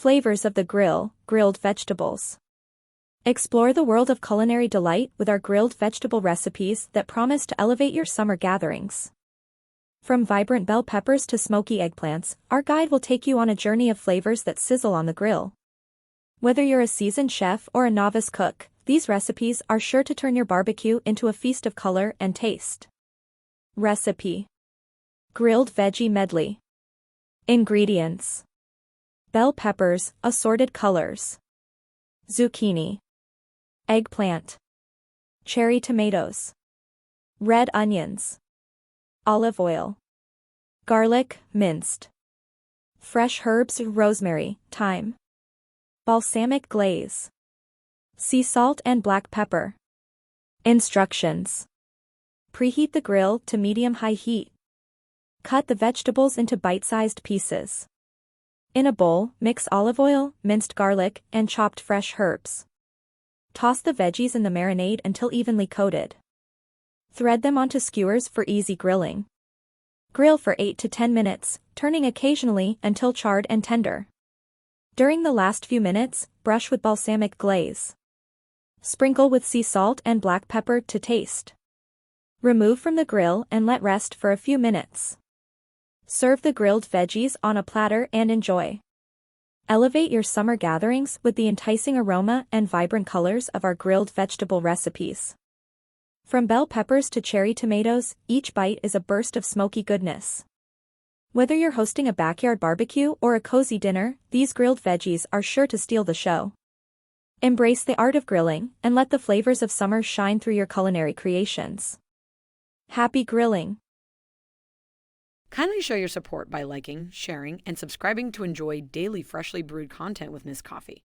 Flavors of the grill, grilled vegetables. Explore the world of culinary delight with our grilled vegetable recipes that promise to elevate your summer gatherings. From vibrant bell peppers to smoky eggplants, our guide will take you on a journey of flavors that sizzle on the grill. Whether you're a seasoned chef or a novice cook, these recipes are sure to turn your barbecue into a feast of color and taste. Recipe: Grilled Veggie Medley. Ingredients: bell peppers, assorted colors, zucchini, eggplant, cherry tomatoes, red onions, olive oil, garlic, minced, fresh herbs, rosemary, thyme, balsamic glaze, sea salt and black pepper. Instructions: preheat the grill to medium-high heat. Cut the vegetables into bite-sized pieces. In a bowl, mix olive oil, minced garlic, and chopped fresh herbs. Toss the veggies in the marinade until evenly coated. Thread them onto skewers for easy grilling. Grill for 8 to 10 minutes, turning occasionally until charred and tender. During the last few minutes, brush with balsamic glaze. Sprinkle with sea salt and black pepper to taste. Remove from the grill and let rest for a few minutes. Serve the grilled veggies on a platter and enjoy. Elevate your summer gatherings with the enticing aroma and vibrant colors of our grilled vegetable recipes. From bell peppers to cherry tomatoes, each bite is a burst of smoky goodness. Whether you're hosting a backyard barbecue or a cozy dinner, these grilled veggies are sure to steal the show. Embrace the art of grilling and let the flavors of summer shine through your culinary creations. Happy grilling! Kindly show your support by liking, sharing, and subscribing to enjoy daily freshly brewed content with Ms. Coffee.